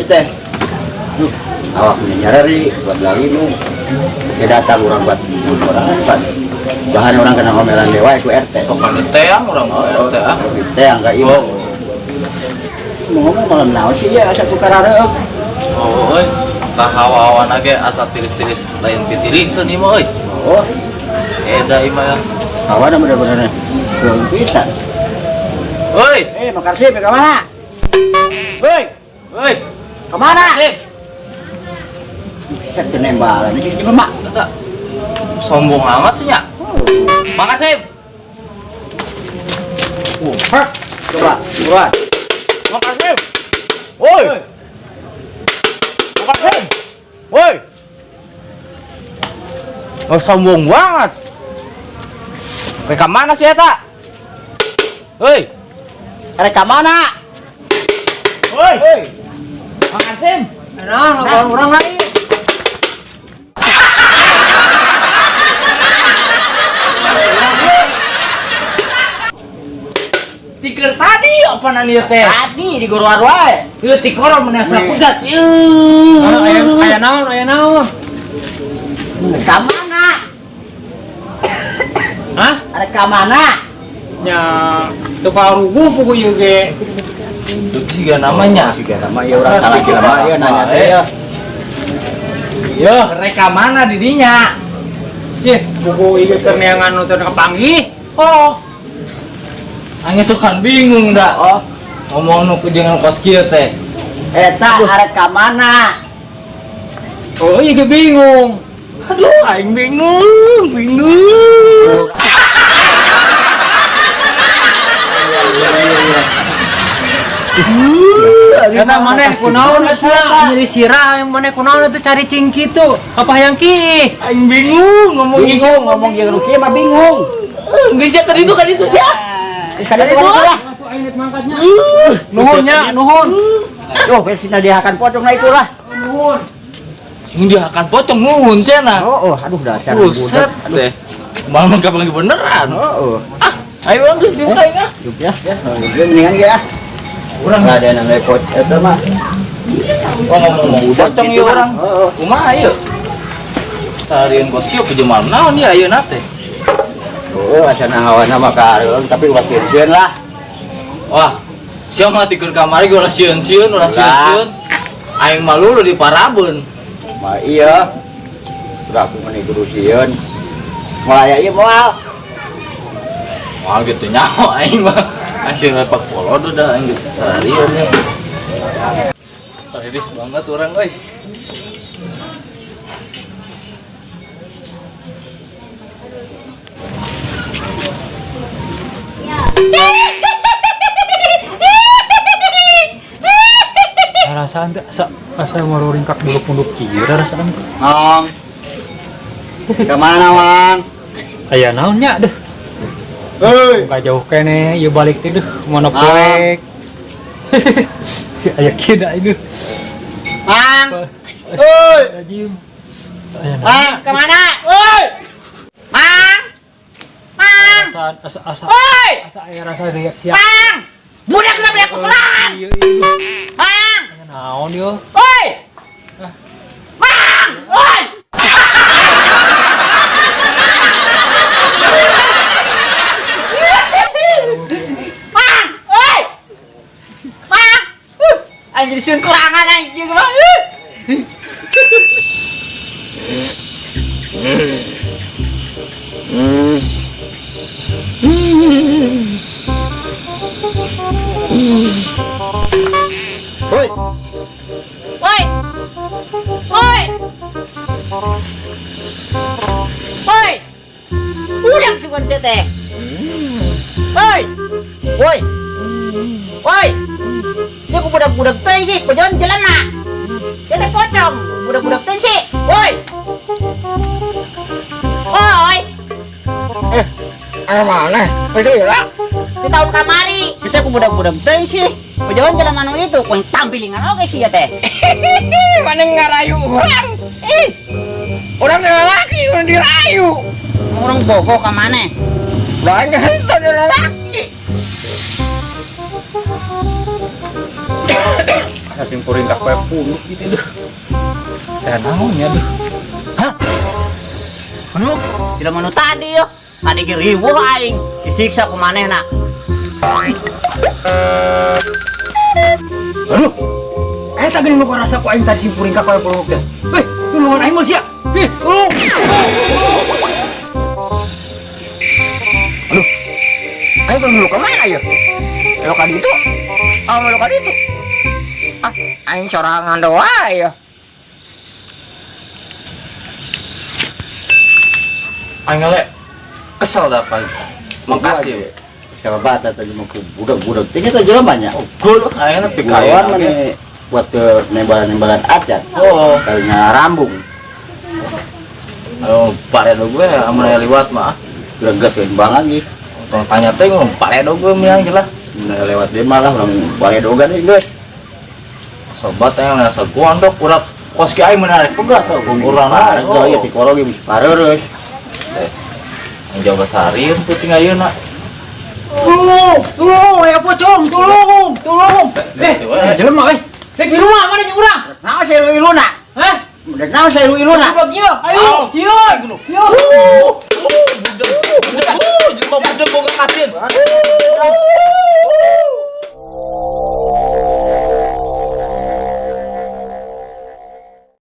teh. Awak menyadari buat lalu saya datang orang buat orang bahan orang kena omelan dewa itu RT. Bukan teang orang RT ah. Teang enggak ibu. Ngomong malam naon sih ya asa tukar areup. Oh, euy. Tah hawa-hawa nage asa tiris-tiris lain pitiriseun ieu mah euy. Oh, Eda ieu mah ya. kawan bener-bener geung pisan. Euy, Makasih ke mana? Woi, euy. kemana? Sip. Set nembalan ini mak. Masa sombong amat sih nya. Makasih. Coba, buruan. Makasih. Woi. Makasih. Woi. Oh, sombong banget. Mereka mana sih eta? Hei. Mereka mana? Woi. Makasih. Nah, orang lain. Tiker tadi apa nanya teh? Tadi di guruan wae. Ieu tikorol menasa kudat. Aya naon? Mereka mana? Hah? Mereka mana? Nya teu paruguh pugu ieu ge. Itu tiga namanya. Tiga nama ya orang salah kira mah ya nanya teh ya. Yo, mereka mana didinya? Ih, pugu ieu keur neangan nu teu kepanggih. Oh. Angin sukan bingung dah. Oh, Ngomong nu kujengan kos kieu teh. eta mereka mana? Oh, ieu ge bingung. Aduh, aing bingung. Eta maneh kunaon eta? Nyeri sirah yang maneh kunaon eta cari cingki tuh. Apa yang ki? Aing bingung ngomong Ngomong yang ruki mah bingung. Bisa kan itu sih. Kada itu lah. Atuh aing mangkatnya. Nuhun. Tuh, besina dihakan pocong lah itulah. Nuhun. Sing dia akan pocong nuhun cenah. Aduh dasar Buset teh. Malah kapan lagi beneran. Ayo orang geus dieu aing ah. Ya, mendingan ya. Urang Enggak ada nang repot eta mah. Oh ngomong pocong ieu urang. Heeh. Kumaha ieu? Tarian kos kieu pejemal naon ya ayeuna teh? Asana hawana mah kareung tapi ulah sieun lah. Wah, sia mah tikeun kamari ulah sieun-sieun. Aing mah lulu di Parabeun. Mah iya. Udah aku meni kudu sieun. Moal aya ieu moal. Wah gitu nyaho aing mah. Asih lepak polod udah aing gitu seharian ya. Tariris banget urang euy. Rasaan teh asa maruringkak buluk-buluk kieu rasaan teh. Nong. Kemana, Mang? Aya naon nya deh. Hei. Ka jauh kene ieu balik teh deuh mana poek. Aya kieu da ieu. Mang. Hei. Ajim. Aya Mang, kemana? Hei. Mang. Mang. asa Hei. aya rasa riak siap. Mang. Budak kenapa aku serang? Mang. Naon yo? Hei. Mang. Hei. Mang. Hei. Mang. Anjir jadi sun kurangan anjing mah. Woi. Woi. Woi. Woi. Udah sugan saya teh. Woi. Woi. Woi. Saya ku budak-budak teh sih, jalan nak. Saya teh pocong, budak-budak teh sih. Woi. Woi. Mana? Itu ya. Di tahun kamari, saya ku budak-budak teh sih. Jalan manu itu, kau tampilingan oke sih ya teh. Mana ngarayu orang? Orang lelaki udah dirayu. Orang bogo ke mana? Banyak itu lelaki. simpuring ka kowe punuk gitu duh. Dan naon ya duh. Anu, tidak manu tadi yo. Tadi ge riweuh aing disiksa ku manehna. Aduh. Eta geuning nu rasa ku aing tadi simpuring ka kowe punuk teh. Tulungan aing mah sia. Tulung. Aduh. Aing belum lu kemana ya? Lo ka ditu. Lo ka ditu. Aing corangan doa ya. Aing le kesel dapat. Makasih. Siapa bata tadi mau budak-budak. Ini tuh jelamanya. Gol aing na Kawan pikayan. mana buat ke nembalan-nembalan acat. Oh, Kalinya rambung. ayo paredo gue amun liwat mah. Legat ke bangan gitu. Tong tanya teh ngomong paredo gue miang lah. Lewat dia malah orang bare dogan nih guys. Sobat yang nasa gondok urat kos ki aing menarik pegat tuh kurang Parah ya psikologi pareureus. Jawa Sari penting ayeuna. Tulung, ya pocong, tulung. Jelema weh. Di rumah mana jeung urang? Naon saya lu iluna? Hah? Dek naon saya lu iluna? Coba kieu. Ayo, kieu. Budak boga katin.